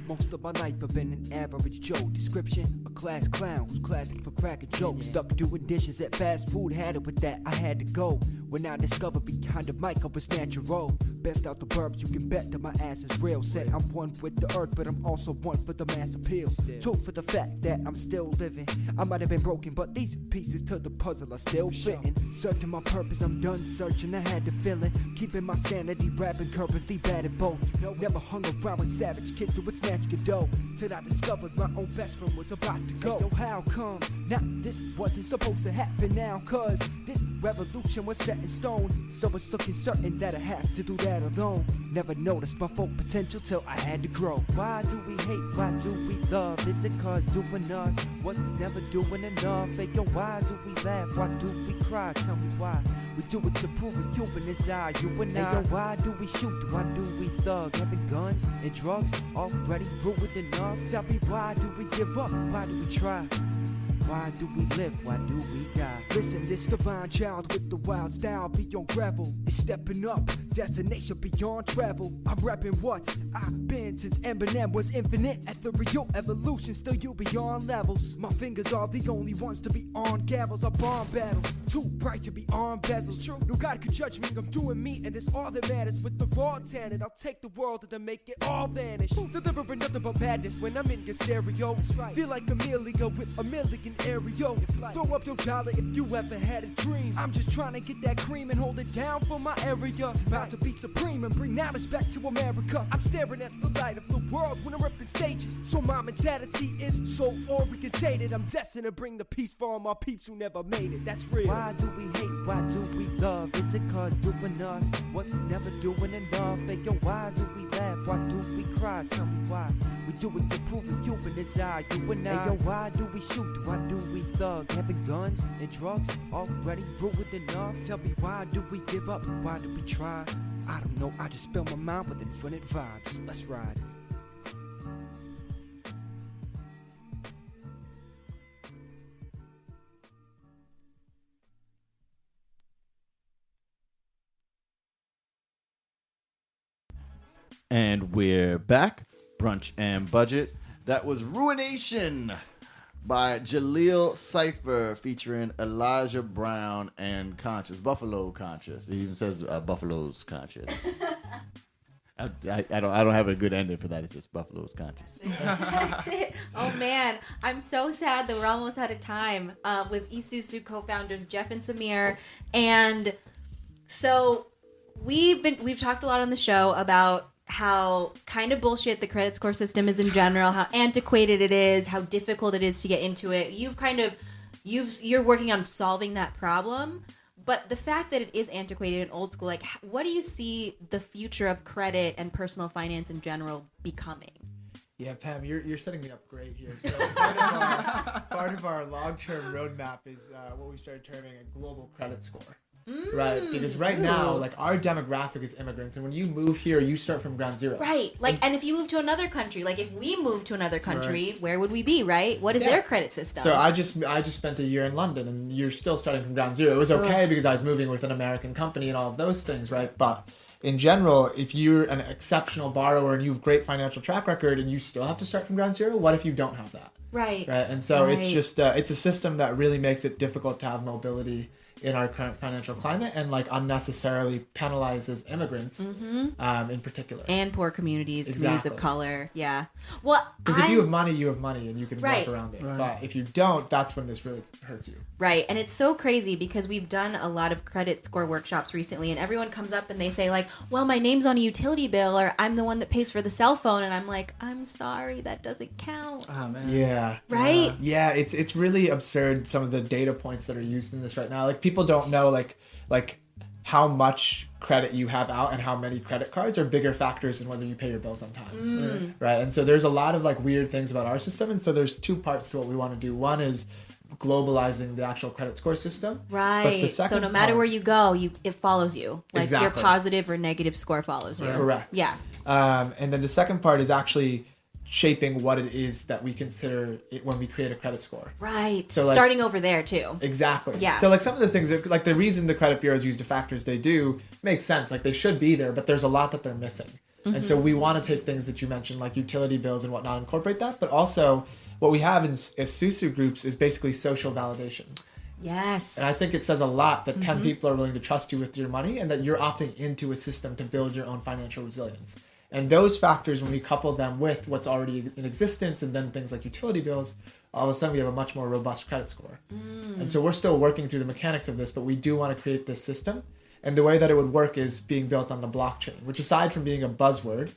Most of my life I've been an average Joe. Description, a class clown who's classic for cracking jokes. Stuck doing dishes at fast food, had it with that, I had to go. When I discovered behind the mic I was natural. Best out the burbs, you can bet that my ass is real. Said I'm one with the earth, but I'm also one for the mass appeal. Two for the fact that I'm still living. I might have been broken, but these pieces to the puzzle are still fitting. Searching my purpose, I'm done searching, I had the feeling. Keeping my sanity, rapping currently bad at both. Never hung around with savage kids who would snatch your dough. Till I discovered my own best friend was about to go. Yo, how come? Now this wasn't supposed to happen now, cause this revolution was set in stone. So it's looking certain that I have to do that alone. Never noticed my full potential till I had to grow. Why do we hate? Why do we love? Is it cause doing us was never doing enough? Hey, yo, why do we laugh? Why do we cry? Tell me why. We do it to prove a human inside you and I. Hey, yo, why do we shoot? Why do we thug? Having guns and drugs already ruined enough. Tell me why do we give up? Why do we try? Why do we live? Why do we die? Listen, this divine child with the wild style beyond gravel is stepping up, destination beyond travel. I'm rapping what I've been since Eminem was infinite. Ethereal evolution, still you beyond levels. My fingers are the only ones to be on gavels. I bomb battles, too bright to be on bezels. True, no God could judge me, I'm doing me, and it's all that matters. With the raw talent, I'll take the world and then make it all vanish. Delivering nothing but madness when I'm in your stereo. Feel like Amelia with a million aerial. Throw up your dollar if you ever had a dream. I'm just trying to get that cream and hold it down for my area. It's about to be supreme and bring knowledge back to America. I'm staring at the light of the world when I'm ripping stages. So my mentality is so orientated. I'm destined to bring the peace for all my peeps who never made it. That's real. Why do we hate? Why do we love? Is it cause doing us was never doing enough? Hey, yo, why do we laugh? Why do we cry? Tell me why. We do it to prove a human inside you and I. Hey, yo, why do we shoot? Why do we thug? Having guns and drugs already ruined enough. Tell me why do we give up? Why do we try? I don't know, I just fill my mind with infinite vibes. Let's ride. And we're back. Brunch and Budget. That was Ruination by Jaleel Cypher featuring Elijah Brown and Conscious. Buffalo Conscious. It even says Buffalo's Conscious. I don't have a good ending for that. It's just Buffalo's Conscious. That's it. Oh man, I'm so sad that we're almost out of time with eSusu co-founders Jeff and Samir. And so we've talked a lot on the show about how kind of bullshit the credit score system is in general, how antiquated it is, how difficult it is to get into it. You're working on solving that problem. But the fact that it is antiquated and old school, like, what do you see the future of credit and personal finance in general becoming? Yeah, Pam, you're setting me up great here. So part of our long-term roadmap is what we started terming a global credit score. Right, because right now, like, our demographic is immigrants, and when you move here, you start from ground zero. Right, like, and if you move to another country, like if we move to another country, right, where would we be? Right, what is their credit system? So I just spent a year in London, and you're still starting from ground zero. It was okay because I was moving with an American company and all of those things, right? But in general, if you're an exceptional borrower and you have great financial track record, and you still have to start from ground zero, what if you don't have that? Right. Right, and so it's just it's a system that really makes it difficult to have mobility in our current financial climate, and like unnecessarily penalizes immigrants in particular, and poor communities of color. Yeah, well, because if you have money, and you can work around it. Right. But if you don't, that's when this really hurts you. Right, and it's so crazy because we've done a lot of credit score workshops recently, and everyone comes up and they say like, well, my name's on a utility bill, or I'm the one that pays for the cell phone, and I'm like, I'm sorry, that doesn't count. Oh man. Yeah. Right. Yeah, it's really absurd, some of the data points that are used in this right now. Like, people don't know like how much credit you have out and how many credit cards are bigger factors in whether you pay your bills on time. Right. And so there's a lot of like weird things about our system, and so there's two parts to what we want to do. One is globalizing the actual credit score system. Right. But the second so no matter where you go, it follows you. Like exactly. your positive or negative score follows you. Correct. Yeah. And then the second part is actually shaping what it is that we consider it when we create a credit score. Right. So like, starting over there too. Exactly. Yeah. So like some of the things, like the reason the credit bureaus use the factors they do makes sense. Like they should be there, but there's a lot that they're missing. And so we want to take things that you mentioned, like utility bills and whatnot, incorporate that. But also, what we have in eSusu groups is basically social validation. Yes. And I think it says a lot that 10 people are willing to trust you with your money and that you're opting into a system to build your own financial resilience. And those factors, when we couple them with what's already in existence and then things like utility bills, all of a sudden we have a much more robust credit score. And so we're still working through the mechanics of this, but we do want to create this system. And the way that it would work is being built on the blockchain, which aside from being a buzzword,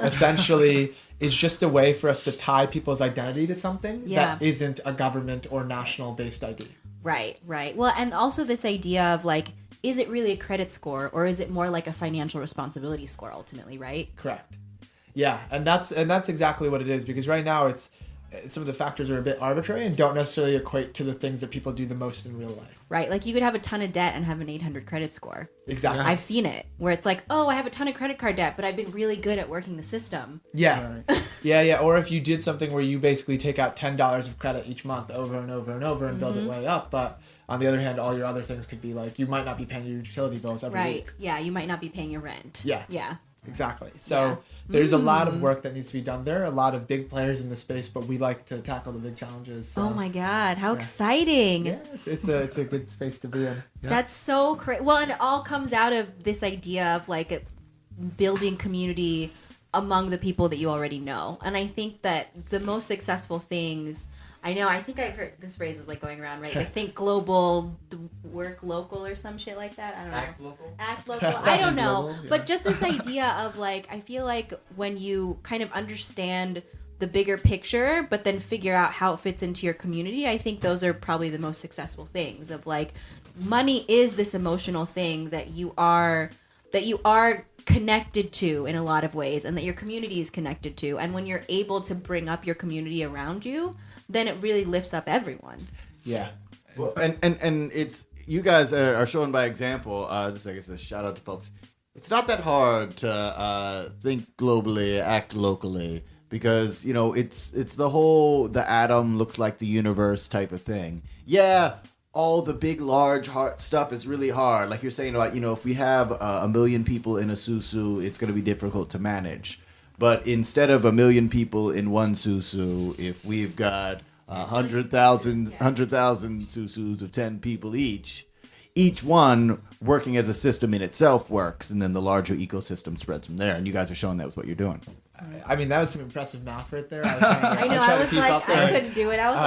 essentially is just a way for us to tie people's identity to something that isn't a government or national based ID. Right, right. Well, and also this idea of like, is it really a credit score or is it more like a financial responsibility score ultimately, right? Correct. Yeah, and that's exactly what it is, because right now it's some of the factors are a bit arbitrary and don't necessarily equate to the things that people do the most in real life. Right, like you could have a ton of debt and have an 800 credit score. Exactly. I've seen it where it's like, oh, I have a ton of credit card debt, but I've been really good at working the system. Yeah. Yeah. Or if you did something where you basically take out $10 of credit each month over and over and over and build it way up, but on the other hand, all your other things could be like, you might not be paying your utility bills every week. Right, yeah, you might not be paying your rent. Yeah. Yeah. Exactly. So there's a lot of work that needs to be done there, a lot of big players in the space, but we like to tackle the big challenges. So. Oh my God, how exciting. Yeah, it's a good space to be in. Yeah. That's so crazy. Well, and it all comes out of this idea of like building community among the people that you already know. And I think that the most successful things, I think I've heard this phrase is like going around, right? I think global, work local or some shit like that. I don't know. Act local. I don't know. Global, yeah. But just this idea of like, I feel like when you kind of understand the bigger picture, but then figure out how it fits into your community, I think those are probably the most successful things of like, money is this emotional thing that you are connected to in a lot of ways and that your community is connected to. And when you're able to bring up your community around you, then it really lifts up everyone. Yeah. Well, and it's, you guys are showing by example. Just I guess a shout out to folks. It's not that hard to think globally, act locally, because it's the atom looks like the universe type of thing. Yeah, all the big, large, hard stuff is really hard. Like you're saying about if we have a million people in eSusu, it's going to be difficult to manage. But instead of 1 million people in one Susu, if we've got 100,000 Susus of 10 people each one working as a system in itself works, and then the larger ecosystem spreads from there. And you guys are showing that was what you're doing. I mean, that was some impressive math right there. I was like, I couldn't do it. I was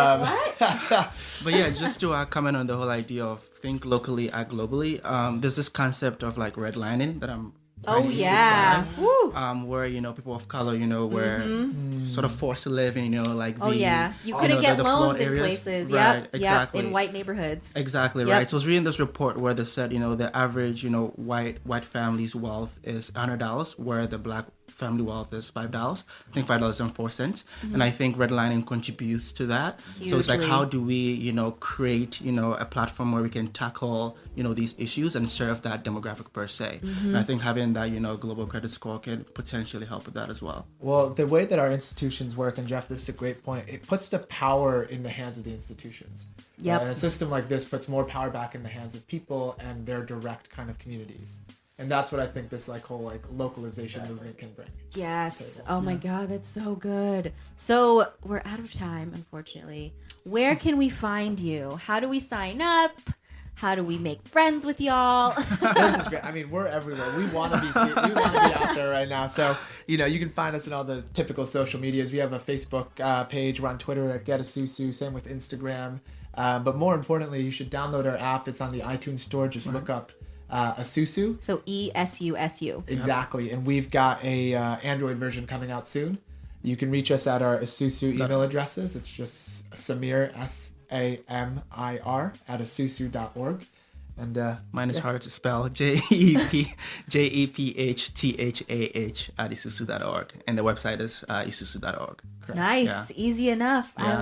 like, what? But yeah, just to comment on the whole idea of think locally, act globally. There's this concept of like redlining that I'm. Oh yeah, woo! Where people of color, were sort of forced to live in, like you couldn't get loans in places. Right, Yep, exactly. in white neighborhoods. Exactly Yep. right. So I was reading this report where they said, the average, white family's wealth is $100, where the black family wealth is $5. I think $5.04, and I think redlining contributes to that. Hugely. So it's like, how do we, create, a platform where we can tackle, these issues and serve that demographic per se. And I think having that, global credit score can potentially help with that as well. Well, the way that our institutions work, and Jeff, this is a great point. It puts the power in the hands of the institutions. Yep. And a system like this puts more power back in the hands of people and their direct kind of communities. And that's what I think this whole localization movement can bring. Yes. Oh my God, that's so good. So we're out of time, unfortunately. Where can we find you? How do we sign up? How do we make friends with y'all? This is great. I mean, we're everywhere. We want to be out there right now. So, you can find us in all the typical social medias. We have a Facebook page. We're on Twitter at eSusu. Same with Instagram. But more importantly, you should download our app. It's on the iTunes store. Just look up eSusu. So eSusu. Exactly. And we've got a Android version coming out soon. You can reach us at our eSusu email addresses. It's just Samir, SAMIR at esusu.org. And mine is hard to spell. JEPHTHAH at esusu.org. And the website is esusu.org. Nice. Yeah. Easy enough. Yeah.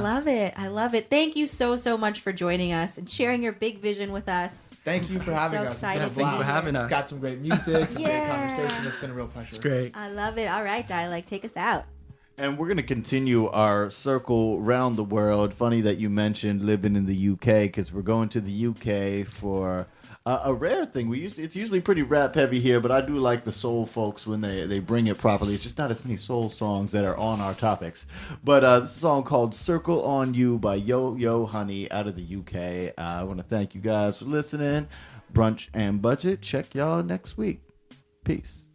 I love it. Thank you so much for joining us and sharing your big vision with us. Thank you for having us. Excited Thank you for having us. Got some great music, some great conversation. It's been a real pleasure. It's great. I love it. All right, Dialect, take us out. And we're going to continue our circle around the world. Funny that you mentioned living in the UK, because we're going to the UK for A rare thing. It's usually pretty rap heavy here, but I do like the soul folks when they bring it properly. It's just not as many soul songs that are on our topics. But this is a song called "Circle on You" by Yo Yo Honey out of the UK. I want to thank you guys for listening. Brunch and Budget. Check y'all next week. Peace.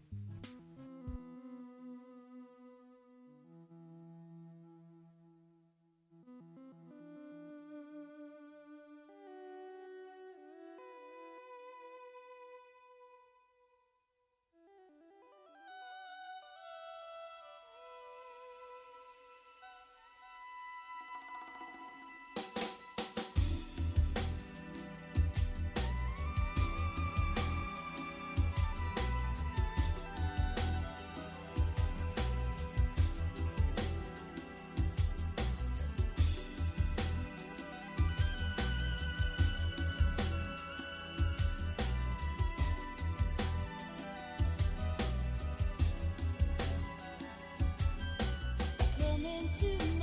Coming tonight.